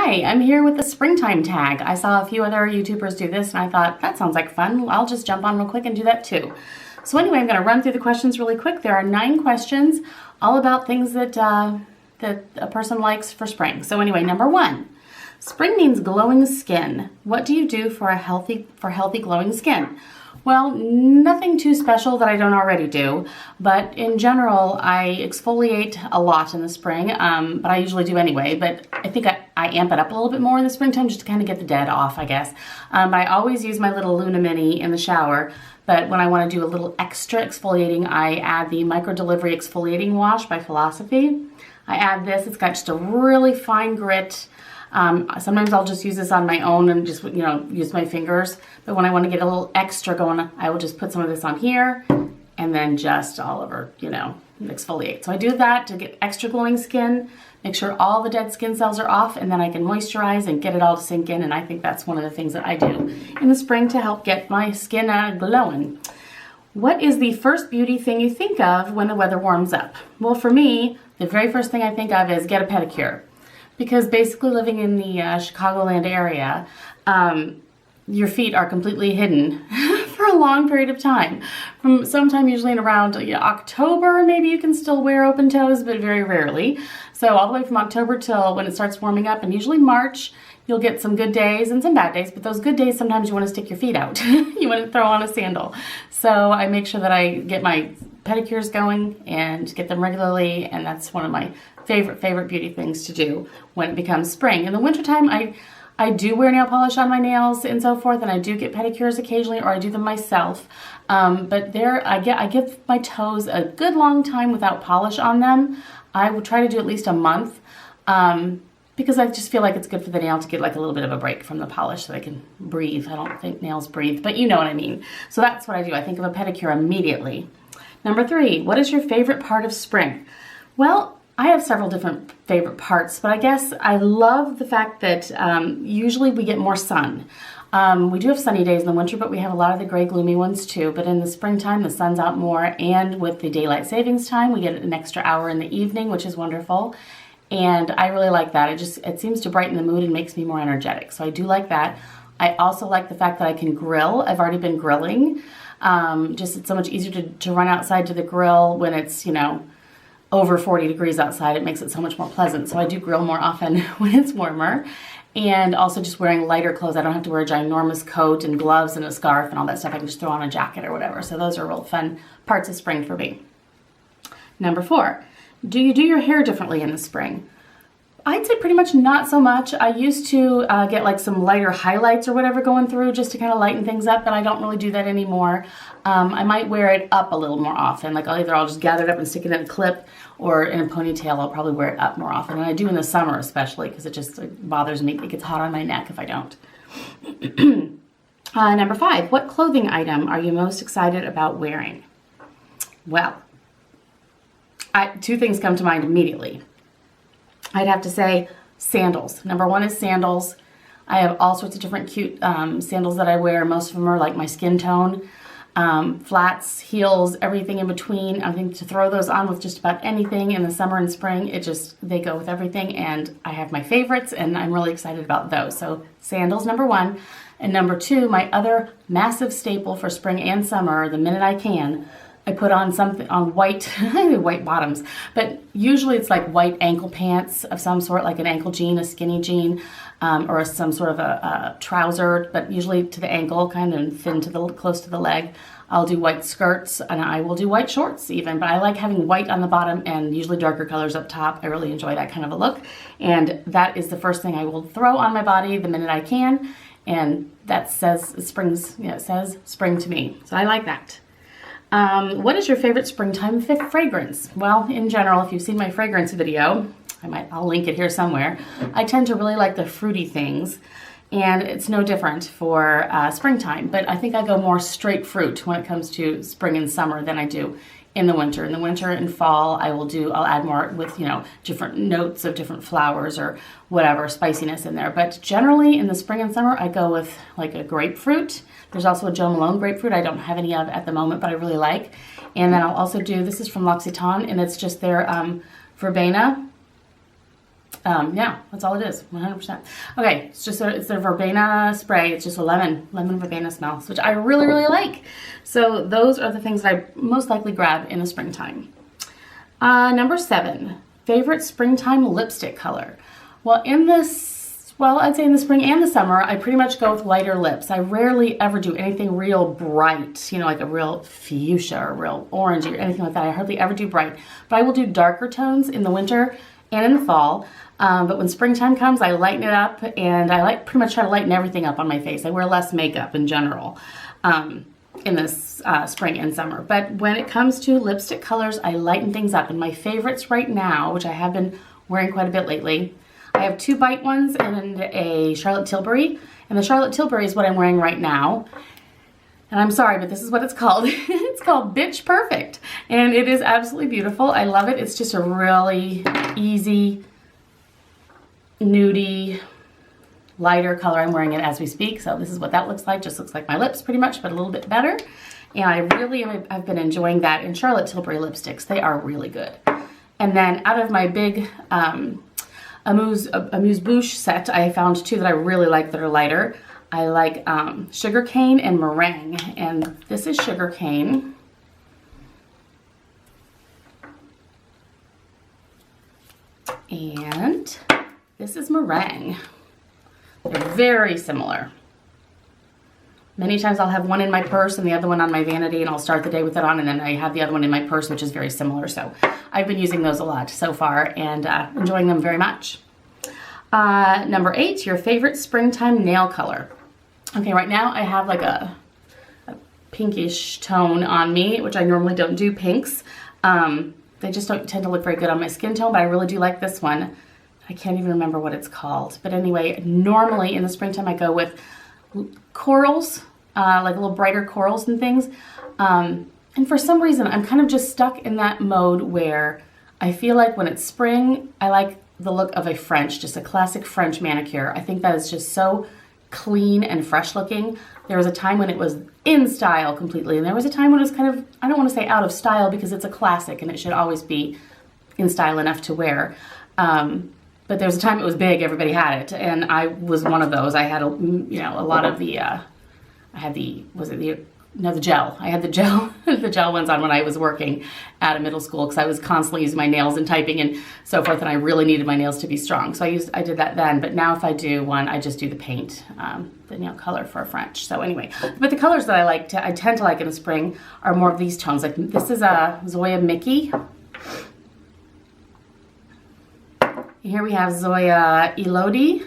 Hi, I'm here with the springtime tag. I saw a few other YouTubers do this and I thought, that sounds like fun. I'll just jump on real quick and do that too. So anyway, I'm going to run through the questions really quick. There are 9 questions, all about things that a person likes for spring. So anyway, number 1, spring means glowing skin. What do you do for healthy glowing skin? Well, nothing too special that I don't already do, but in general, I exfoliate a lot in the spring, but I usually do anyway, but I think I amp it up a little bit more in the springtime just to kind of get the dead off, I guess. But I always use my little Luna Mini in the shower, but when I want to do a little extra exfoliating, I add the Micro Delivery Exfoliating Wash by Philosophy. I add this, it's got just a really fine grit. Sometimes I'll just use this on my own and just, use my fingers. But when I want to get a little extra going, I will just put some of this on here and then just all over, exfoliate. So I do that to get extra glowing skin, make sure all the dead skin cells are off, and then I can moisturize and get it all to sink in. And I think that's one of the things that I do in the spring to help get my skin glowing. What is the first beauty thing you think of when the weather warms up? Well, for me, the very first thing I think of is get a pedicure. Because basically living in the Chicagoland area, your feet are completely hidden for a long period of time. From sometime usually in around October, maybe you can still wear open toes, but very rarely. So all the way from October till when it starts warming up, and usually March, you'll get some good days and some bad days, but those good days, sometimes you want to stick your feet out. You want to throw on a sandal. So I make sure that I get my pedicures going and get them regularly, and that's one of my favorite beauty things to do when it becomes spring. In the wintertime, I do wear nail polish on my nails and so forth, and I do get pedicures occasionally, or I do them myself. But I give my toes a good long time without polish on them. I would try to do at least a month, because I just feel like it's good for the nail to get like a little bit of a break from the polish so they can breathe. I don't think nails breathe, but you know what I mean. So that's what I do. I think of a pedicure immediately. Number 3, what is your favorite part of spring? Well, I have several different favorite parts, but I guess I love the fact that usually we get more sun. We do have sunny days in the winter, but we have a lot of the gray, gloomy ones too. But in the springtime, the sun's out more, and with the daylight savings time, we get an extra hour in the evening, which is wonderful. And I really like that. It seems to brighten the mood and makes me more energetic. So I do like that. I also like the fact that I can grill. I've already been grilling. It's so much easier to run outside to the grill when it's, over 40 degrees outside. It makes it so much more pleasant. So I do grill more often when it's warmer. And also just wearing lighter clothes. I don't have to wear a ginormous coat and gloves and a scarf and all that stuff. I can just throw on a jacket or whatever. So those are real fun parts of spring for me. Number 4, do you do your hair differently in the spring? I'd say pretty much not so much. I used to get like some lighter highlights or whatever going through just to kind of lighten things up, but I don't really do that anymore. I might wear it up a little more often. Like I'll just gather it up and stick it in a clip, or in a ponytail. I'll probably wear it up more often. And I do in the summer especially, because it bothers me. It gets hot on my neck if I don't. Number 5, what clothing item are you most excited about wearing? Well, 2 things come to mind immediately. I'd have to say sandals. Number 1 is sandals. I have all sorts of different cute sandals that I wear. Most of them are like my skin tone. Flats, heels, everything in between. I think to throw those on with just about anything in the summer and spring, they go with everything, and I have my favorites, and I'm really excited about those. So sandals, number 1. And number 2, my other massive staple for spring and summer, the minute I can, I put on something on white, white bottoms, but usually it's like white ankle pants of some sort, like an ankle jean, a skinny jean, or some sort of a trouser, but usually to the ankle, kind of thin close to the leg. I'll do white skirts, and I will do white shorts even, but I like having white on the bottom and usually darker colors up top. I really enjoy that kind of a look, and that is the first thing I will throw on my body the minute I can, and that says it says spring to me, so I like that. What is your favorite springtime fragrance? Well, in general, if you've seen my fragrance video, I'll link it here somewhere. I tend to really like the fruity things, and it's no different for springtime, but I think I go more straight fruit when it comes to spring and summer than I do in the winter. In the winter and fall, I'll add more with, different notes of different flowers or whatever, spiciness in there. But generally in the spring and summer, I go with like a grapefruit. There's also a Jo Malone grapefruit I don't have any of at the moment, but I really like. And then I'll also do, this is from L'Occitane, and it's just their verbena. Yeah, that's all it is, 100%. Okay, it's a verbena spray. It's just a lemon verbena smell, which I really, really like. So those are the things that I most likely grab in the springtime. Number 7, favorite springtime lipstick color. Well, I'd say in the spring and the summer, I pretty much go with lighter lips. I rarely ever do anything real bright, like a real fuchsia or real orangey or anything like that. I hardly ever do bright, but I will do darker tones in the winter and in the fall. But when springtime comes, I lighten it up, and I pretty much try to lighten everything up on my face. I wear less makeup in general in this spring and summer. But when it comes to lipstick colors, I lighten things up. And my favorites right now, which I have been wearing quite a bit lately, I have 2 Bite ones and a Charlotte Tilbury. And the Charlotte Tilbury is what I'm wearing right now. And I'm sorry, but this is what it's called. It's called Bitch Perfect. And it is absolutely beautiful. I love it. It's just a really easy, nudie, lighter color. I'm wearing it as we speak. So this is what that looks like. Just looks like my lips pretty much, but a little bit better. And I've been enjoying that in Charlotte Tilbury lipsticks. They are really good. And then out of my big amuse-bouche set, I found 2 that I really like that are lighter. I like sugarcane and meringue, and this is sugarcane. And this is meringue. They're very similar. Many times I'll have one in my purse and the other one on my vanity, and I'll start the day with it on, and then I have the other one in my purse, which is very similar. So I've been using those a lot so far and enjoying them very much. Number 8, your favorite springtime nail color. Okay, right now I have like a pinkish tone on me, which I normally don't do pinks. They just don't tend to look very good on my skin tone, but I really do like this one. I can't even remember what it's called. But anyway, normally in the springtime I go with corals, like a little brighter corals and things. And for some reason, I'm kind of just stuck in that mode where I feel like when it's spring, I like the look of a French, just a classic French manicure. I think that is just so clean and fresh looking. There was a time when it was in style completely, and there was a time when it was kind of, I don't want to say out of style because it's a classic and it should always be in style enough to wear. But there was a time it was big, everybody had it, and I was one of those. I had a lot of the, the gel. I had the gel, the gel ones on when I was working at a middle school because I was constantly using my nails and typing and so forth, and I really needed my nails to be strong. So I did that then, but now if I do one, I just do the paint, the nail color for a French. So anyway, but the colors that I tend to like in the spring are more of these tones. Like this is a Zoya Mickey. Here we have Zoya Elodie.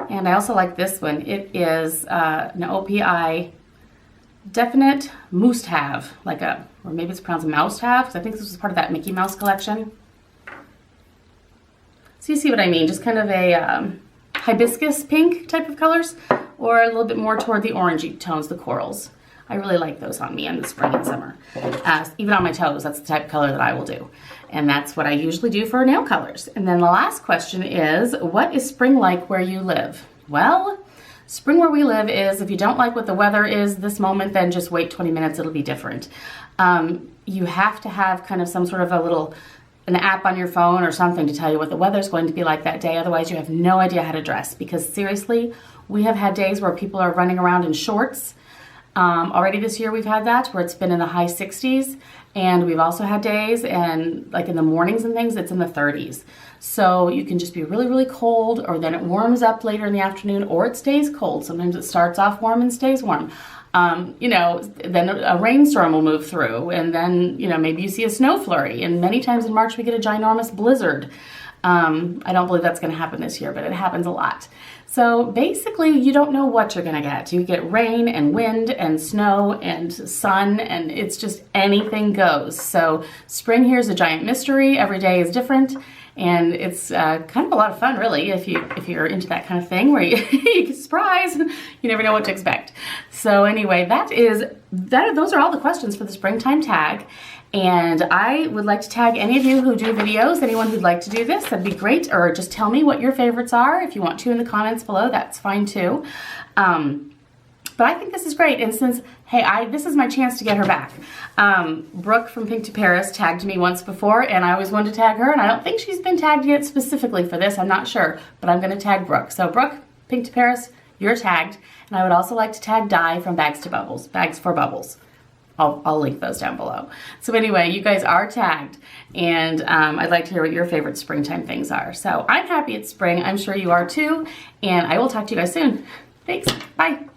And I also like this one. It is an OPI Definite Must Have, or maybe it's pronounced Mouse Have, because I think this was part of that Mickey Mouse collection. So you see what I mean, just kind of a hibiscus pink type of colors, or a little bit more toward the orangey tones, the corals. I really like those on me in the spring and summer. Even on my toes, that's the type of color that I will do. And that's what I usually do for nail colors. And then the last question is, what is spring like where you live? Well, spring where we live is, if you don't like what the weather is this moment, then just wait 20 minutes, it'll be different. You have to have kind of some sort of an app on your phone or something to tell you what the weather's going to be like that day. Otherwise, you have no idea how to dress, because seriously, we have had days where people are running around in shorts. Already this year we've had that where it's been in the high 60s, and we've also had days and like in the mornings and things it's in the 30s. So you can just be really, really cold, or then it warms up later in the afternoon, or it stays cold. Sometimes it starts off warm and stays warm. Then a rainstorm will move through, and then, maybe you see a snow flurry, and many times in March we get a ginormous blizzard. I don't believe that's going to happen this year, but it happens a lot. So basically, you don't know what you're going to get. You get rain and wind and snow and sun, and it's just anything goes. So spring here is a giant mystery. Every day is different, and it's kind of a lot of fun, really, if you're into that kind of thing where you get surprised. You never know what to expect. So anyway, those are all the questions for the springtime tag. And I would like to tag any of you who do videos, anyone who'd like to do this, that'd be great. Or just tell me what your favorites are. If you want to in the comments below, that's fine too. But I think this is great, and since, hey, this is my chance to get her back. Brooke from Pink to Paris tagged me once before, and I always wanted to tag her, and I don't think she's been tagged yet specifically for this. I'm not sure, but I'm going to tag Brooke. So Brooke, Pink to Paris, you're tagged, and I would also like to tag Di from Bags for Bubbles. I'll link those down below. So anyway, you guys are tagged, and I'd like to hear what your favorite springtime things are. So I'm happy it's spring. I'm sure you are too, and I will talk to you guys soon. Thanks. Bye.